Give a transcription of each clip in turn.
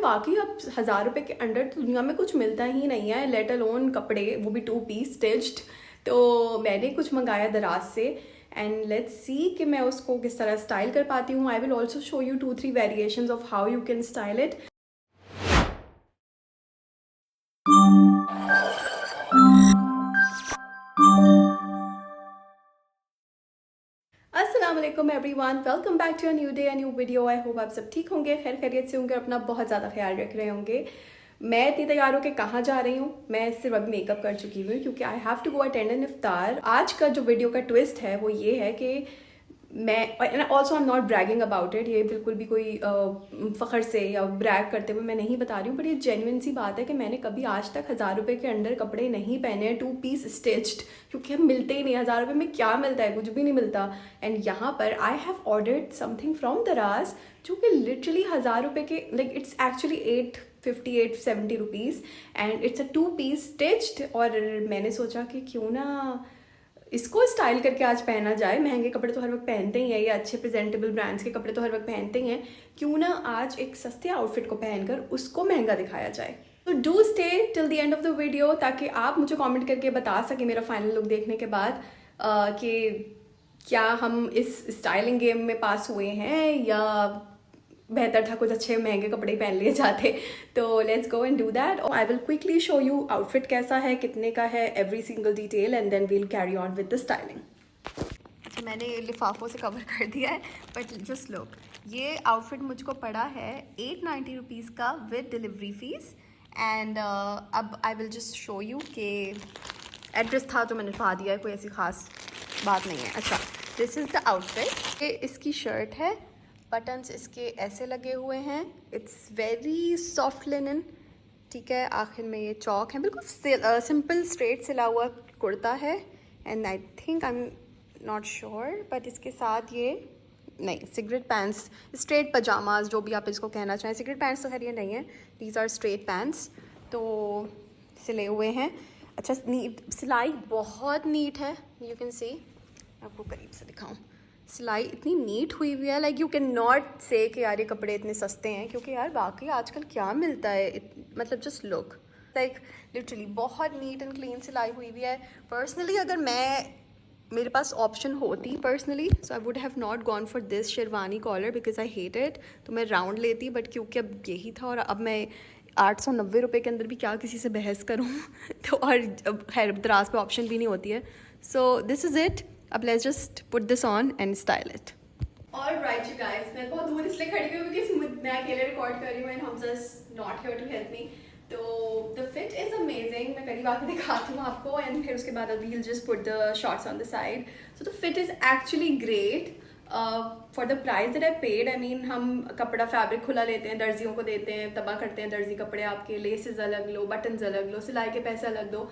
बाकी अब 1000 रुपये के अंडर तो दुनिया में कुछ मिलता ही नहीं है, लेट अलोन कपड़े, वो भी 2 पीस स्टिच्ड। तो मैंने कुछ मंगाया दराज से एंड लेट्स सी कि मैं उसको किस तरह स्टाइल कर पाती हूँ। I will also show you 2-3 variations of how you can style it. अस्सलाम वालेकुम everyone, welcome back to a new day, a new video. I hope आप सब ठीक होंगे, खैर खैरियत से होंगे, अपना बहुत ज़्यादा ख्याल रख रहे होंगे। मैं इतनी तैयार होकर कहाँ जा रही हूँ, मैं सिर्फ अभी मेकअप कर चुकी हूँ क्योंकि I have to go attend an इफ्तार। आज का जो वीडियो का ट्विस्ट है वो ये है कि मैं also I am not bragging about it, ये बिल्कुल भी कोई फ़ख्र से या ब्रैग करते हुए मैं नहीं बता रही हूँ, बट ये जेन्युइन सी बात है कि मैंने कभी आज तक 1000 रुपये के अंडर कपड़े नहीं पहने, 2 पीस स्टिच्ड, क्योंकि हम मिलते ही नहीं। 1000 रुपये में क्या मिलता है, कुछ भी नहीं मिलता। एंड यहाँ पर I have ordered something from Daraz जो कि लिटरली 1000 रुपये के, like it's actually 850-870 rupees and it's a 2 piece stitched. और मैंने सोचा कि क्यों ना इसको स्टाइल करके आज पहना जाए। महंगे कपड़े तो हर वक्त पहनते ही हैं, या अच्छे प्रेजेंटेबल ब्रांड्स के कपड़े तो हर वक्त पहनते ही हैं, क्यों ना आज एक सस्ते आउटफिट को पहनकर उसको महंगा दिखाया जाए। तो do stay till the end of the video ताकि आप मुझे कमेंट करके बता सकें मेरा फाइनल लुक देखने के बाद कि क्या हम इस स्टाइलिंग गेम में पास हुए हैं या बेहतर था कुछ अच्छे महंगे कपड़े पहन लिए जाते। तो let's go and do that. I will quickly show you outfit कैसा है, कितने का है, every single detail, and then we'll carry on with the styling. अच्छा, मैंने लिफाफों से कवर कर दिया है, बट जस्ट लुक, ये आउटफिट मुझको पड़ा है 890 रुपीज़ का विद डिलीवरी फीस। एंड अब I will just show you कि एड्रेस था जो मैंने लिखा दिया है, कोई ऐसी ख़ास बात नहीं है। अच्छा, दिस इज़ द आउटफिट। ये इसकी शर्ट है, बटन्स इसके ऐसे लगे हुए हैं, इट्स वेरी सॉफ्ट लिनन, ठीक है। आखिर में ये चौक है, बिल्कुल सिंपल स्ट्रेट सिला हुआ कुर्ता है। And I think I am not sure, but इसके साथ ये नहीं, सिगरेट पैंट्स, स्ट्रेट पजामाज, जो भी आप इसको कहना चाहें। सिगरेट पैंट्स तो खैर ये नहीं है, दीज आर स्ट्रेट पैंट्स, तो सिले हुए हैं। अच्छा, सिलाई बहुत नीट है, यू कैन सी, आपको करीब से दिखाऊं, सिलाई इतनी नीट हुई हुई है, लाइक यू कैन नॉट से कि यार ये कपड़े इतने सस्ते हैं, क्योंकि यार बाकी आजकल क्या मिलता है, मतलब जस्ट लुक लाइक लिटरली बहुत नीट एंड क्लीन सिलाई हुई हुई है। पर्सनली अगर मेरे पास ऑप्शन होती personally, so I would have not gone for this sherwani collar because I hate it, तो मैं राउंड लेती, बट क्योंकि अब यही था और अब मैं 890 रुपये के अंदर भी क्या किसी से बहस करूँ तो और अब खैर दराज पे ऑप्शन भी नहीं होती है। So this is it. अब let's just put this on and style it. Alright you guys, मैं बहुत दूर इसलिए खड़ी हुई हूँ क्योंकि मैं अकेले रिकॉर्ड कर रही हूँ and Hamza is not here to help me. तो द फिट इज़ अमेजिंग, मैं करीब आके दिखाती हूँ आपको एंड फिर उसके बाद we will just put the shorts on the side. So the fit is actually great for the price that I paid. I mean हम कपड़ा फैब्रिक खुला लेते हैं, दर्जियों को देते हैं, तबाह करते हैं दर्जी कपड़े, आपके लेसेस अलग लो, बटन्स अलग लो, सिलाई के पैसे अलग दो।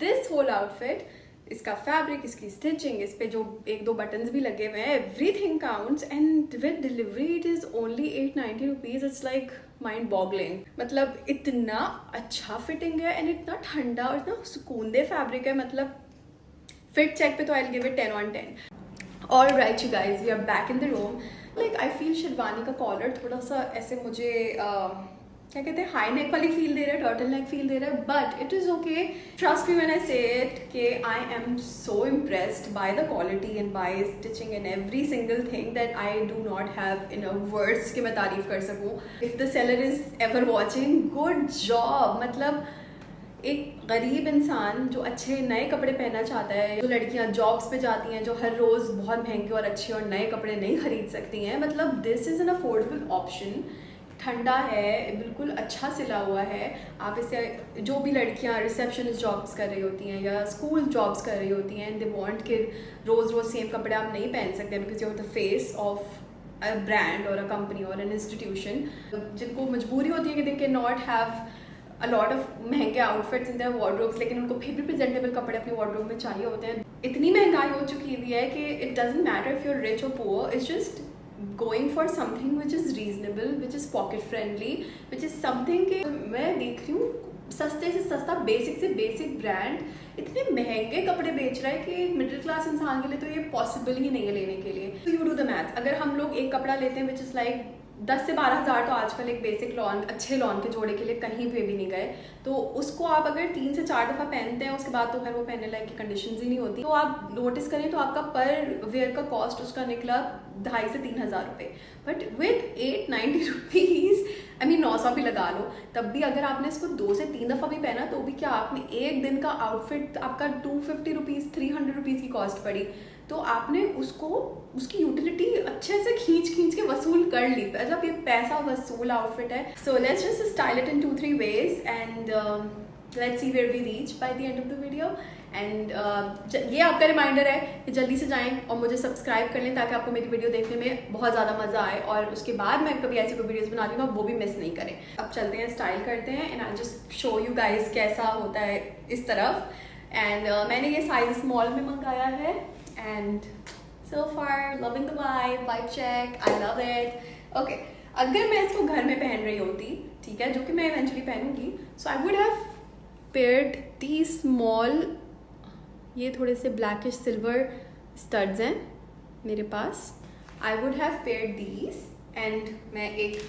दिस होल आउटफिट, इसका फैब्रिक, इसकी स्टिचिंग, इस पे जो 1-2 बटन्स भी लगे हुए हैं, everything counts and with delivery it is only 890 rupees. It's like mind boggling, मतलब इतना अच्छा फिटिंग है एंड इतना ठंडा और इतना सुकून दे फैब्रिक है, मतलब फिट चेक पे तो I will give it 10 on 10। All right you guys, we are back in the room. Like I feel sherwani का कॉलर थोड़ा सा ऐसे मुझे क्या कहते हैं, हाई नेक वाली फील दे रहा है, टर्टल नेक फील दे रहा है, but it is okay. Trust me when I say it कि I am so impressed by the quality and by stitching and every single thing that I do not have in words कि मैं तारीफ कर सकूँ। If the seller is ever watching, good job. मतलब एक गरीब इंसान जो अच्छे नए कपड़े पहनना चाहता है, जो लड़कियां जॉब्स पे जाती हैं, जो हर रोज़ बहुत महंगे और अच्छे और नए कपड़े नहीं खरीद सकती हैं, मतलब this is an affordable option. ठंडा है, बिल्कुल अच्छा सिला हुआ है। आप इसे, जो भी लड़कियां रिसेप्शनिस्ट जॉब्स कर रही होती हैं या स्कूल जॉब्स कर रही होती हैं, दे वांट कि रोज़ रोज़ सेम कपड़े आप नहीं पहन सकते because you are the face of a brand और अ कंपनी और एन इंस्टीट्यूशन, जिनको मजबूरी होती है कि they can not have a lot of महंगे आउटफिट्स इन देयर वार्डरोब्स, लेकिन उनको फिर भी प्रेजेंटेबल कपड़े अपने वार्डरोब में चाहिए होते हैं। इतनी महंगाई हो चुकी हुई है कि it doesn't matter if you are rich और poor, it's just going for something which is reasonable, which is pocket friendly, which is something कि मैं देख रही हूँ सस्ते से सस्ता, बेसिक से बेसिक ब्रांड इतने महंगे कपड़े बेच रहा है कि मिडिल क्लास इंसान के लिए तो ये पॉसिबल ही नहीं है लेने के लिए। तो यू डू द मैथ, अगर हम लोग एक कपड़ा लेते हैं विच इज़ लाइक 10 से 12 हज़ार तो आजकल एक बेसिक लॉन, अच्छे लॉन के जोड़े के लिए कहीं पे भी नहीं गए। तो उसको आप अगर 3 से 4 दफ़ा पहनते हैं उसके बाद तो खैर वो पहनने लायक की कंडीशंस ही नहीं होती। तो आप नोटिस करें तो आपका पर वेयर का कॉस्ट उसका निकला 2,500 से 3,000 रुपये। But with 890 rupees, I mean 900 भी लगा लो, तब भी अगर आपने इसको 2 से 3 दफ़ा भी पहना तो भी क्या आपने एक दिन का आउटफिट आपका 250 रुपीज़ 300 रुपीज़ की कॉस्ट पड़ी। तो आपने उसको उसकी यूटिलिटी अच्छे से खींच के वसूल कर ली, मतलब ये पैसा वसूल आउटफिट है। So let's just style it in 2-3 ways and let's see where we reach by the end of the video. And ये आपका रिमाइंडर है कि जल्दी से जाएं और मुझे सब्सक्राइब कर लें ताकि आपको मेरी वीडियो देखने में बहुत ज़्यादा मज़ा आए, और उसके बाद मैं कभी ऐसी कोई वीडियोज़ बनाती हूँ वो भी मिस नहीं करें। अब चलते हैं, स्टाइल करते हैं and I just show you guys कैसा होता है इस तरफ। एंड मैंने ये साइज स्मॉल में मंगाया है and so far loving the vibe check, I love it. Okay, अगर मैं इसको घर में पहन रही होती, ठीक है, जो कि मैं eventually पहनूंगी, so I would have paired these small, ये थोड़े से blackish silver studs हैं मेरे पास, I would have paired these and मैं एक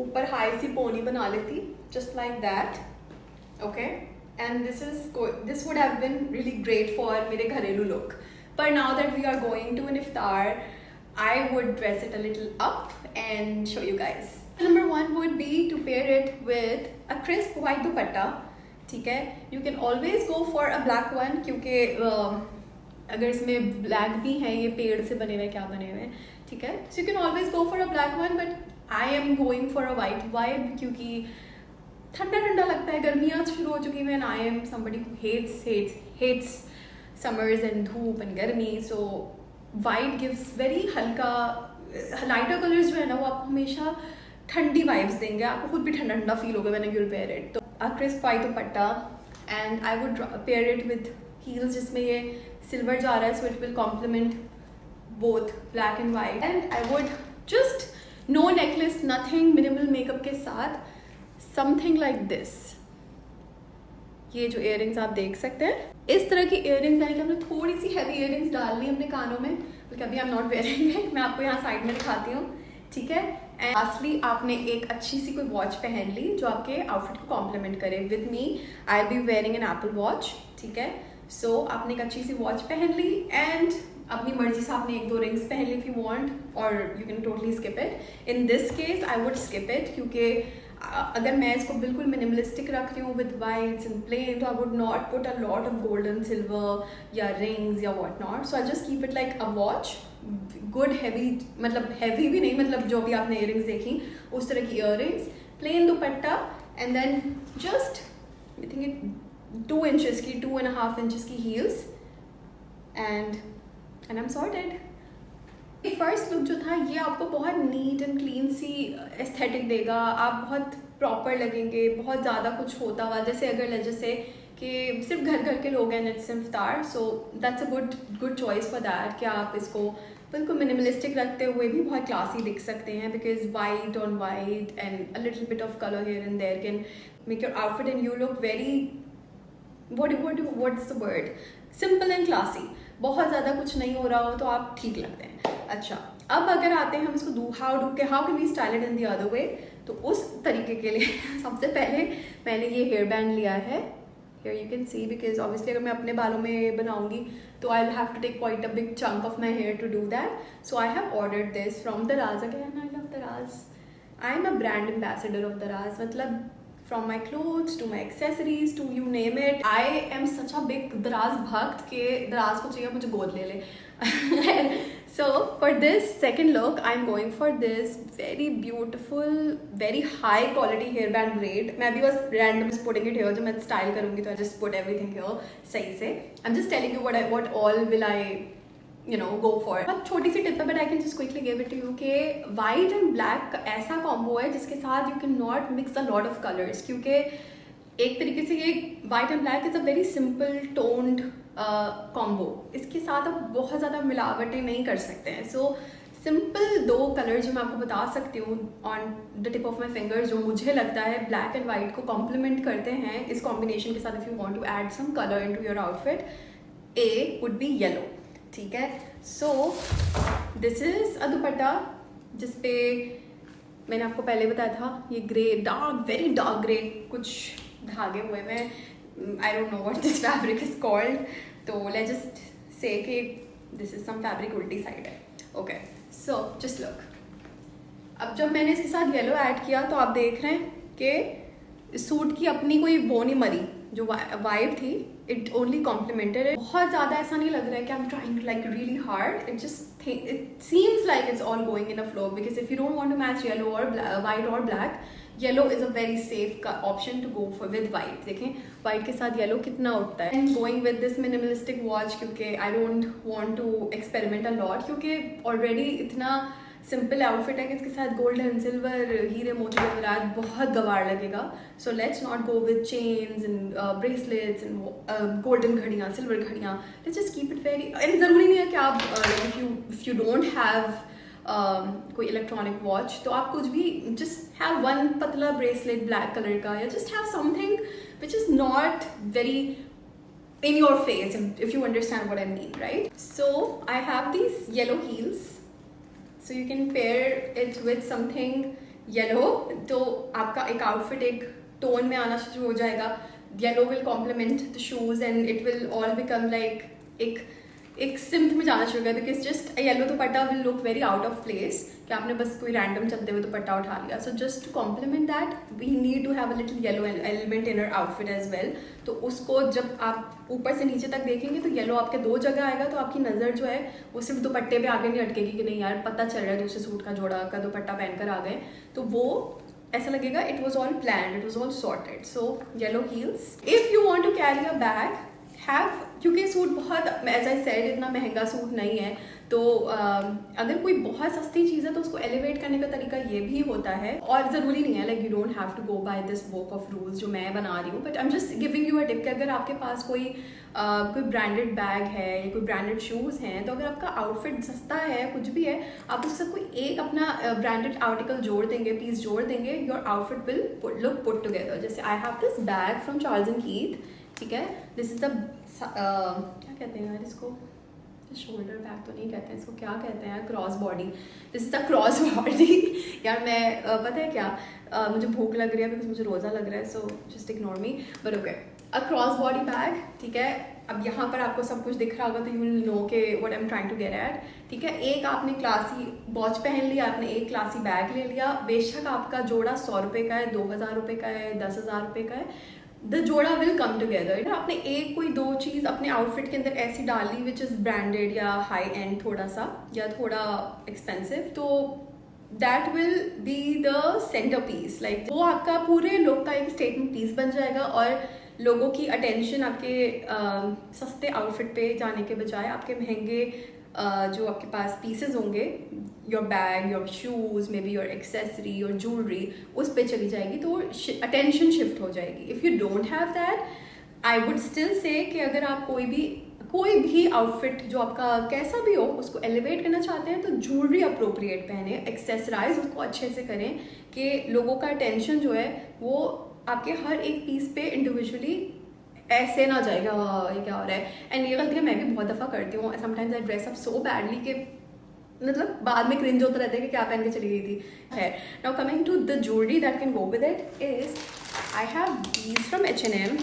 ऊपर हाई सी पोनी बना लेती just like that. Okay, and this would have been really great for मेरे घरेलू look. But now that we are going to an iftar, I would dress it a little up and show you guys. Number 1 would be to pair it with a crisp white dupatta. ठीक है, you can always go for a black one क्योंकि अगर इसमें black भी है, ये पेड़ से बने हुए क्या बने हुए हैं, ठीक है, so you can always go for a black one, but I am going for a white vibe क्योंकि ठंडा ठंडा लगता है, गर्मियाँ शुरू हो चुकी हैं and I am somebody who hates summers and धूप and गर्मी, so white gives very हल्का, lighter colors जो है ना वो आपको हमेशा ठंडी vibes देंगे, आपको खुद भी ठंडा ठंडा फील होगा when you'll wear it. तो a crisp white dupatta and I would pair it with heels जिसमें ये silver जा रहा है, so it will complement both black and white. And I would just no necklace, nothing, minimal makeup के साथ something like this. ये जो earrings आप देख सकते हैं, इस तरह की इयररिंग्स हैं कि हमने थोड़ी सी हैवी इयररिंग्स डाल ली हमने कानों में, क्योंकि अभी I am not wearing it, मैं आपको यहाँ साइड में दिखाती हूँ, ठीक है। एंड लास्टली आपने एक अच्छी सी कोई वॉच पहन ली जो आपके आउटफिट को कॉम्प्लीमेंट करे। With me I B wearing an apple watch, ठीक है। सो आपने एक अच्छी सी वॉच पहन ली एंड अपनी मर्जी से आपने 1-2 रिंग्स पहन ली इफ यू वांट, और you can totally skip it. In this case I would skip it क्योंकि अगर मैं इसको बिल्कुल मिनिमलिस्टिक रख रही हूँ विद वाइट्स एंड प्लेन, तो I would not put a lot of gold and silver या रिंग्स या what not. So I just keep it like a watch, good heavy, मतलब हैवी भी नहीं, मतलब जो भी आपने इयररिंग्स देखी उस तरह की earrings, plain dupatta and then just I think it 2 inches की 2.5 इंचेस की heels and I am sorted. First look जो था ये आपको बहुत नीट एंड क्लीन सी एस्थेटिक देगा, आप बहुत प्रॉपर लगेंगे, बहुत ज़्यादा कुछ होता हुआ, जैसे अगर जैसे कि सिर्फ घर के लोग हैं, इट्स इफ्तार, so that's a good choice for that कि आप इसको बिल्कुल मिनिमलिस्टिक रखते हुए भी बहुत क्लासी दिख सकते हैं, because white on white and a little bit of colour here and there can make your outfit and you look very what's the word, simple and classy. बहुत ज़्यादा कुछ नहीं हो रहा हो तो आप ठीक लगते हैं। अच्छा, अब अगर आते हैं हम इसको how can we style it in the other way, तो उस तरीके के लिए सबसे पहले मैंने ये हेयर बैंड लिया है, here you can see, because obviously अगर मैं अपने बालों में बनाऊंगी तो I will have to take quite a big chunk of my hair to do that. So I have ordered this from Daraz, again I love Daraz, I am a brand ambassador of Daraz, मतलब from my clothes to my accessories to you name it, I am such a big दराज भक्त के दराज को चाहिए मुझे गोद ले ले। So for this second look I am going for this very beautiful very high quality hairband braid। मैं अभी बस random putting it here, जब मैं स्टाइल करूँगी तो I just put everything here सही से। I'm just telling you what all will I go for। बहुत छोटी सी टिप है, but I can just quickly give it to you कि वाइट एंड ब्लैक ऐसा कॉम्बो है जिसके साथ you can not mix a lot of colours, क्योंकि एक तरीके से ये white and black is a very simple toned combo, इसके साथ आप बहुत ज़्यादा मिलावटें नहीं कर सकते हैं। सो सिंपल 2 कलर जो मैं आपको बता सकती हूँ on the tip of my finger, जो मुझे लगता है ब्लैक एंड वाइट को कॉम्प्लीमेंट करते हैं इस कॉम्बिनेशन के साथ। If you want to add some colour into your outfit, a would be yellow, ठीक है। सो दिस इज अ दुपट्टा जिसपे मैंने आपको पहले बताया था ये grey, dark, very dark grey कुछ धागे हुए में, आई don't know what this fabric is called, तो लेट्स जस्ट से कि दिस इज सम फैब्रिक उल्टी साइड है। Okay, so just look. अब जब मैंने इसके साथ येलो ऐड किया तो आप देख रहे हैं कि सूट की अपनी कोई वो नहीं मरी, जो वाइब थी इट ओनली कॉम्प्लीमेंटेड इट। बहुत ज़्यादा ऐसा नहीं लग रहा है कि I am trying like really hard, it seems like it's all going in a flow, because if you don't want to match yellow और वाइट और black, yellow is a very safe का option to go for with white. देखें white के साथ yellow कितना उठता है। And going with this minimalistic watch, क्योंकि I don't want to experiment a lot, क्योंकि ऑलरेडी इतना सिंपल आउटफिट है कि इसके साथ गोल्ड एंड सिल्वर, हीरे मोती जवाहरात बहुत गवार लगेगा। So let's not go with chains and bracelets and golden घड़ियाँ, सिल्वर घड़ियाँ, let's just keep it very. And ज़रूरी नहीं है कि आप इफ़ यू डोंट हैव कोई इलेक्ट्रॉनिक वॉच तो आप कुछ भी जस्ट हैव वन पतला ब्रेसलेट ब्लैक कलर का, या just have something which is not very in your face, if you understand what I mean, right? So I have these yellow heels, so you can pair it with something yellow, तो आपका एक outfit एक tone में आना शुरू हो जाएगा। Yellow will complement the shoes and it will all become like एक सिम्थ में जाना शुरू कर, because just yellow dupatta will look very out of place कि आपने बस कोई रैंडम चलते हुए दुपट्टा उठा लिया। So just to complement that we need to have a little yellow element in our outfit as well. तो उसको जब आप ऊपर से नीचे तक देखेंगे तो येलो आपके दो जगह आएगा, तो आपकी नज़र जो है वो सिर्फ दुपट्टे पे आगे नहीं अटकेगी कि नहीं यार पता चल रहा है दूसरे सूट का जोड़ा का दुपट्टा पहनकर आ गए, तो वो ऐसा लगेगा it was all plan, it was all sorted. So yellow heels. If you want to carry a bag have, क्योंकि सूट बहुत, एज आई सेड, इतना महंगा सूट नहीं है, तो अगर कोई बहुत सस्ती चीज़ है तो उसको एलिवेट करने का तरीका ये भी होता है। और ज़रूरी नहीं है like you don't have to go by this book of rules जो मैं बना रही हूँ, but I am just giving you a tip कि अगर आपके पास कोई ब्रांडेड बैग है या कोई ब्रांडेड शूज़ हैं, तो अगर आपका आउटफिट सस्ता है, कुछ भी है, आप उससे कोई एक अपना ब्रांडेड आर्टिकल जोड़ देंगे, पीस जोड़ देंगे, your outfit will look put together. जैसे I have this bag from Charles and Keith, ठीक है, दिस इज़ द क्या कहते हैं यार इसको, शोल्डर बैग तो नहीं कहते हैं इसको, क्या कहते हैं यार, cross body, this is the cross body. यार मैं पता है क्या, मुझे भूख लग रही है बिकॉज मुझे रोज़ा लग रहा है, so just ignore me, but okay, a cross body bag, ठीक है। अब यहाँ पर आपको सब कुछ दिख रहा होगा तो यू विल नो के what I am trying to get at, ठीक है। एक आपने क्लासी वॉच पहन लिया, आपने एक क्लासी बैग ले लिया, बेशक आपका जोड़ा 100 रुपये का है, 2000 रुपये का है, 10,000 रुपये का है, द जोड़ा विल कम टुगेदर। आपने एक कोई दो चीज़ अपने आउटफिट के अंदर ऐसी डाली विच इज़ ब्रांडेड या हाई एंड थोड़ा सा या थोड़ा एक्सपेंसिव, तो that will be the centre piece, like वो आपका पूरे लुक का एक स्टेटमेंट पीस बन जाएगा और लोगों की अटेंशन आपके सस्ते आउटफिट पे जाने के बजाय आपके महंगे जो आपके पास पीसेस होंगे, your bag, your shoes, may be your accessory, your jewellery, उस पे चली जाएगी, तो अटेंशन शिफ्ट हो जाएगी। If you don't have that, I would still say कि अगर आप कोई भी आउटफिट जो आपका कैसा भी हो उसको एलिवेट करना चाहते हैं तो ज्वेलरी अप्रोप्रिएट पहने, एक्सेसराइज उसको अच्छे से करें कि लोगों का अटेंशन जो है वो आपके हर एक पीस पे इंडिविजुअली ऐसे ना जाएगा ये क्या हो रहा है। एंड ये गलतियाँ मैं भी बहुत दफ़ा करती हूँ, sometimes I dress up so badly कि मतलब बाद में क्रिंज होता रहता है कि क्या पहन के चली गई थी। है now coming to the jewellery that can go with it is I have these from H&M,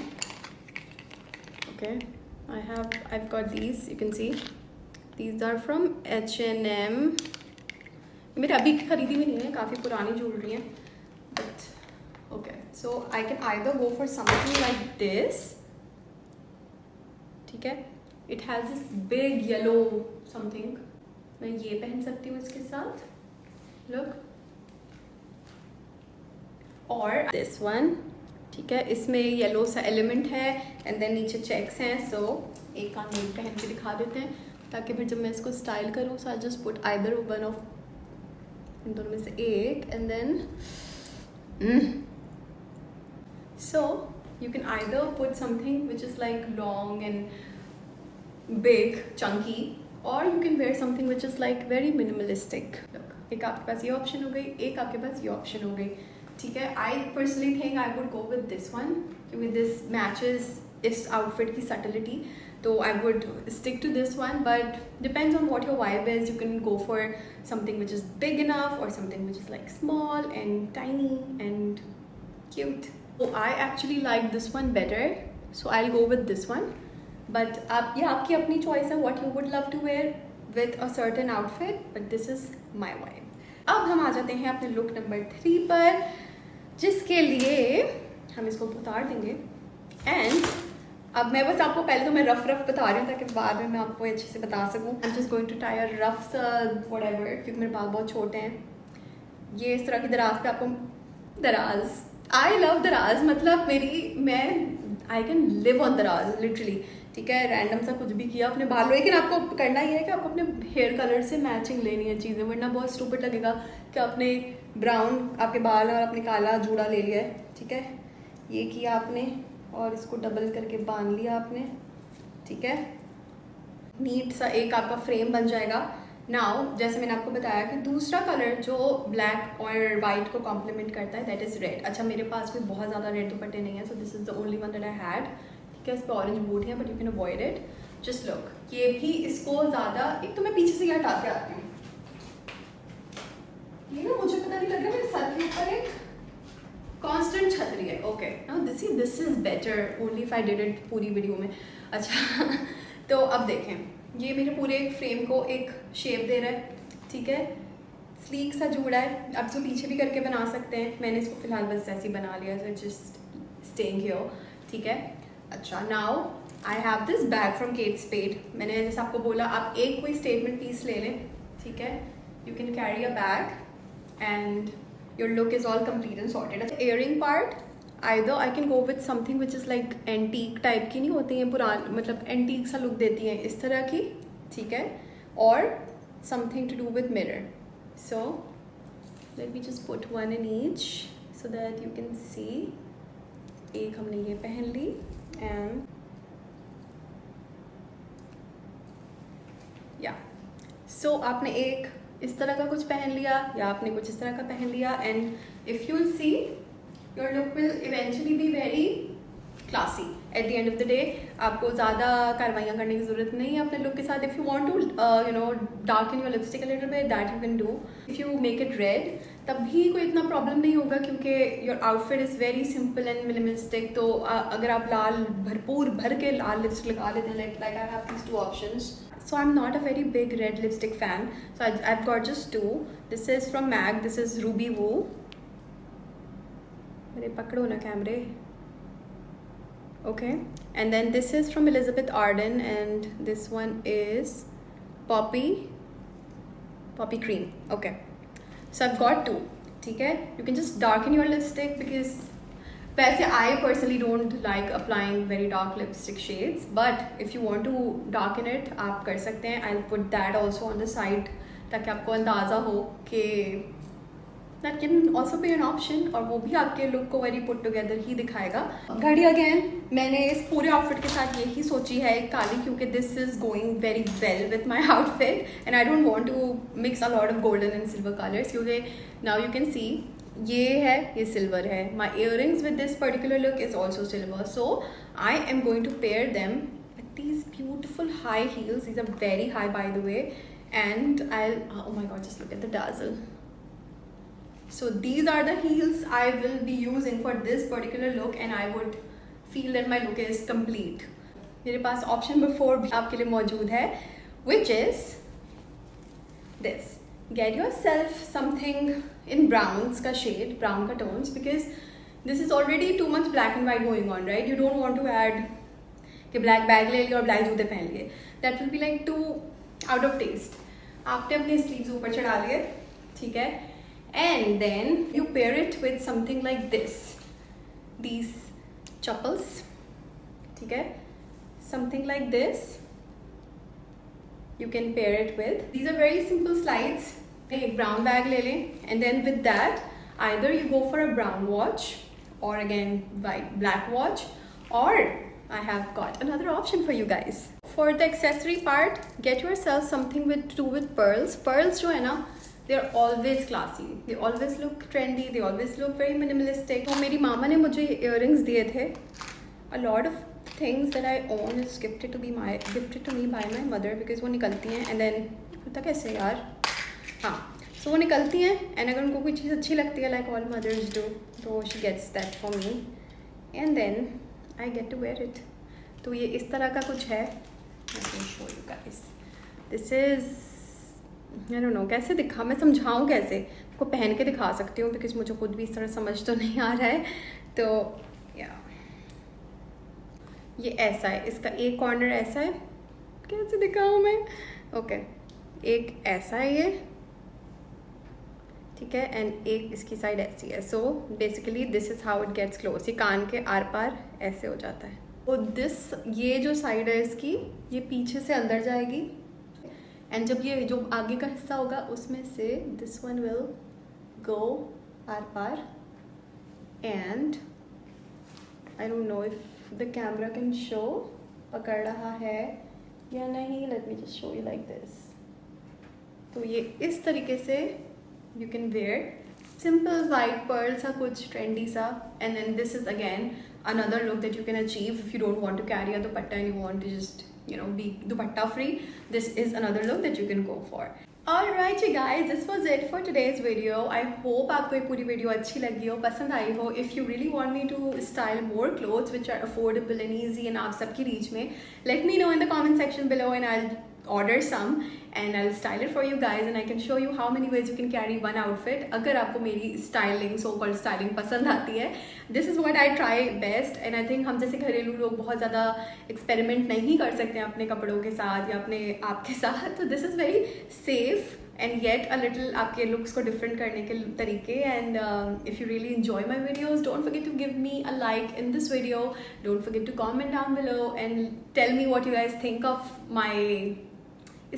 okay, I've got these, you can see these are from H&M, मेरे अभी की खरीदी भी नहीं है, काफ़ी पुरानी ज्वेलरी है, but okay, so I can either go for something like this, ठीक है, it has this big yellow something, मैं ये पहन सकती हूँ इसके साथ, लुक, और दिस वन, ठीक है, इसमें येलो सा एलिमेंट है एंड देन नीचे चेक्स हैं, सो एक कान में पहन के दिखा देते हैं ताकि फिर जब मैं इसको स्टाइल करूँ so I just put either one of इन दोनों में से एक, and then so you can either put something which is like long and big, chunky, or you can wear something which is like very minimalistic. Look, एक आपके पास ये option हो गई, एक आपके पास ये ऑप्शन हो गई, ठीक है। I personally think I would go with this one क्योंकि this matches इस आउटफिट की सटलिटी। तो I would stick to this one, but depends on what your vibe is. You can go for something which is big enough or something which is like small and tiny and cute. So I actually like this one better, so I'll go with this one. But ये आपकी अपनी choice है what you would love to wear with a certain outfit, but this is my vibe. अब हम आ जाते हैं अपने look number 3 पर, जिसके लिए हम इसको उतार देंगे. एंड अब मैं बस आपको पहले तो मैं रफ बता रही हूँ ताकि बाद में मैं आपको अच्छे से बता सकूँ. I am just going to tie a rough whatever, क्योंकि मेरे बाल बहुत छोटे हैं. ये इस तरह की दराज पे आपको दराज, आई लव दराज, मतलब मैं आई कैन लिव ऑन दराज लिटरली. ठीक है, रैंडम सा कुछ भी किया अपने बालों, लेकिन आपको करना ये है कि आपको अपने हेयर कलर से मैचिंग लेनी है चीज़ें, वरना बहुत स्टूपिड लगेगा कि आपने ब्राउन आपके बाल और आपने काला जूड़ा ले लिया है. ठीक है, ये किया आपने और इसको डबल करके बांध लिया आपने. ठीक है, नीट सा एक आपका फ्रेम बन जाएगा. नाउ जैसे मैंने आपको बताया कि दूसरा कलर जो ब्लैक और वाइट को कॉम्प्लीमेंट करता है दैट इज़ रेड. अच्छा, मेरे पास भी बहुत ज़्यादा रेड दुपट्टे नहीं है, so this is the only one that I had. ठीक है, इस पर ऑरेंज बूट है but you can avoid it. Just look, ये भी इसको ज़्यादा, एक तो मैं पीछे से ये हटा के आती हूँ. ये ना मुझे पता नहीं लग रहा, मेरे सर के ऊपर एक कांस्टेंट छतरी है. Okay, now this is better only if I did it पूरी वीडियो में. अच्छा तो अब देखें, ये मेरे पूरे फ्रेम को एक शेप दे रहा है. ठीक है, स्लीक सा जूड़ा है. आप इसको पीछे भी करके बना सकते हैं, मैंने इसको फिलहाल बस ऐसे ही बना लिया, सो जस्ट स्टेइंग हियर. ठीक है, अच्छा now I have this bag from Kate Spade. मैंने जैसे आपको बोला आप एक कोई स्टेटमेंट पीस ले लें. ठीक है, you can carry a bag and your look is all complete and sorted. The earring part, either I can go with something which is like antique type की, नहीं होती हैं पुरान, मतलब antique सा look देती हैं इस तरह की. ठीक है, और something to do with mirror. So let me just put one in each so that you can see. एक हमने ये पहन ली and yeah, so आपने एक इस तरह का कुछ पहन लिया या आपने कुछ इस तरह का पहन लिया, and if you see your look will eventually be very classy. At the end of the day आपको ज़्यादा कार्रवाइयाँ करने की ज़रूरत नहीं है अपने लुक के साथ. If you want to darken your lipstick a little bit, that you can do. If you make it red तब भी कोई इतना प्रॉब्लम नहीं होगा, क्योंकि your outfit is very simple and minimalistic. तो अगर आप लाल भरपूर भर के लाल लिपस्टिक लगा लेते हैं, like I have these 2 options. So I'm not a very big red lipstick fan, so I've got just 2. This is from MAC, this is Ruby Woo. मेरे पकड़ो ना कैमरे. Okay, and then this is from Elizabeth Arden, and this one is Poppy Cream. Okay, so I've got 2. ठीक है, you can just darken your lipstick because वैसे I personally don't like applying very dark lipstick shades, but if you want to darken it आप कर सकते हैं. I'll put that also on the side ताकि आपको अंदाज़ा हो कि that can also be an option, और वो भी आपके लुक को very put together ही दिखाएगा. घड़ी again, मैंने इस पूरे आउटफिट के साथ यही सोची है काली, क्योंकि this is going very well with my outfit and I don't want to mix a lot of golden and silver colors, क्योंकि now you can see ये है, ये सिल्वर है. माई earrings with this particular look is also silver, so I am going to pair them with these beautiful high heels. These are very high by the way, and oh my god, just look at the dazzle. So these are the heels I will be using for this particular look, and I would feel that my look is complete. मेरे पास option before भी आपके लिए मौजूद है, which is this. Get yourself something in browns का shade, brown का tones, because this is already too much black and white going on, right? You don't want to add कि black bag ले लिया और black जूते पहन लिए. That will be like too out of taste. आपने अपने sleeves ऊपर चढ़ा लिए. ठीक है, and then you pair it with something like this, these chappals. ठीक है, something like this you can pair it with. These are very simple slides. एक brown bag ले लें, and then with that either you go for a brown watch or again black watch, or I have got another option for you guys. For the accessory part, get yourself something to do with pearls. Pearls जो है ना, they are always classy, they always look trendy, they always look very minimalistic. तो मेरी मामा ने मुझे earrings दिए थे, a lot of things that I own is gifted to me by my mother because वो निकलती हैं and then होता कैसे यार, हाँ, so वो निकलती हैं and अगर उनको कोई चीज़ अच्छी लगती है like all mothers do, तो she gets that for me and then I get to wear it. तो ये इस तरह का कुछ है. Let me show you guys. This is, I don't know कैसे दिखा, मैं समझाऊँ कैसे, आपको पहन के दिखा सकती हूँ बिकॉज मुझे खुद भी इस तरह समझ तो नहीं आ रहा है. तो या ये ऐसा है, इसका एक कॉर्नर ऐसा है, कैसे दिखाऊँ मैं, ओके, एक ऐसा है ये, ठीक है, एंड एक इसकी साइड ऐसी है. So basically this is how it gets close. ये कान के आर पार ऐसे हो जाता है. तो दिस, ये जो साइड है इसकी, ये पीछे से अंदर जाएगी एंड जब ये जो आगे का हिस्सा होगा उसमें से दिस वन विल गो आर पार and I don't know if the camera can show, पकड़ रहा है या नहीं. Let me just show you like this. तो ये इस तरीके से you can wear, simple white pearl सा कुछ ट्रेंडी सा. And then this is again another look that you can achieve if you don't want to carry a dupatta and you want to just, you know, be dupatta free. This is another look that you can go for. Alright you guys, this was it for today's video. I hope आपको ये पूरी video अच्छी लगी हो, पसंद आई हो. If you really want me to style more clothes which are affordable and easy and आप सबकी reach में, let me know in the comment section below and I'll order some and I'll style it for you guys and I can show you how many ways you can carry one outfit. अगर आपको मेरी styling, so called styling पसंद आती है, this is what I try best and I think हम जैसे घरेलू लोग बहुत ज़्यादा experiment नहीं कर सकते हैं अपने कपड़ों के साथ या अपने आप के साथ. तो this is very safe and yet a little आपके looks को different करने के तरीके. And if you really enjoy my videos, don't forget to give me a like in this video. Don't forget to comment down below and tell me what you guys think of my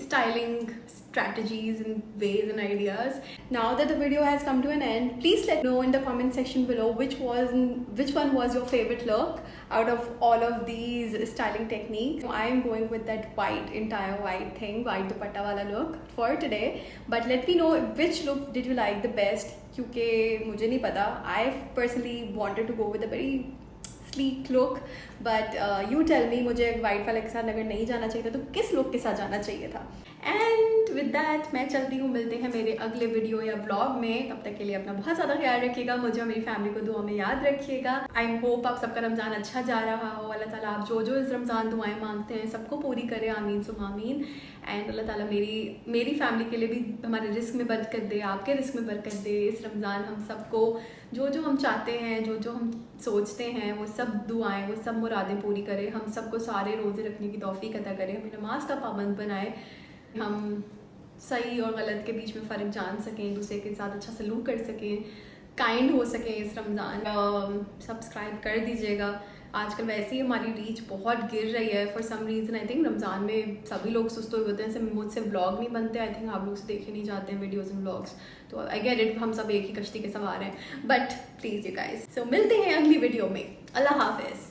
styling strategies and ways and ideas. Now that the video has come to an end, please let me know in the comment section below which one was your favorite look out of all of these styling techniques. I am going with that entire white thing, white dupatta wala look for today. But let me know which look did you like the best, क्योंकि मुझे नहीं पता. I personally wanted to go with a very sleek look, but you tell me मुझे white वाले के साथ अगर नहीं जाना चाहिए था तो किस लुक के साथ जाना चाहिए था. एंड विद दैट मैं चलती हूँ, मिलते हैं मेरे अगले वीडियो या व्लॉग में. तब तक के लिए अपना बहुत ज़्यादा ख्याल रखिएगा, मुझे और मेरी फैमिली को दुआ में याद रखिएगा. आई होप आप सबका रमज़ान अच्छा जा रहा हो. अल्लाह ताला आप जो जो इस रमज़ान दुआएं मांगते हैं सबको पूरी करे, आमीन सुम आमीन. एंड अल्लाह ताला मेरी फैमिली के लिए भी हमारे रिस्क में बरकत दे, आपके रिस्क में बरकत दे. इस रमज़ान हम सबको जो जो हम चाहते हैं, जो जो हम सोचते हैं, वो सब दुआएं, वो सब मुरादें पूरी करे. हम सबको सारे रोज़े रखने की तौफीक अता करे, हमें नमाज का पाबंद बनाए, हम सही और गलत के बीच में फ़र्क जान सकें, एक दूसरे के साथ अच्छा सलूक कर सकें, काइंड हो सकें इस रमज़ान. सब्सक्राइब कर दीजिएगा. आजकल वैसे ही हमारी रीच बहुत गिर रही है for some reason. I think Ramzan में सभी लोग सुस्त हुए होते हैं, जैसे मुझसे व्लॉग नहीं बनते. आई थिंक आप लोग से देखे नहीं जाते हैं वीडियोज़ एंड व्लॉग्स. तो आई गेट इट, हम सब एक ही कश्ती के सवार हैं. बट प्लीज़ यू गाइस, सो मिलते हैं अगली वीडियो में. अल्लाह हाफिज़.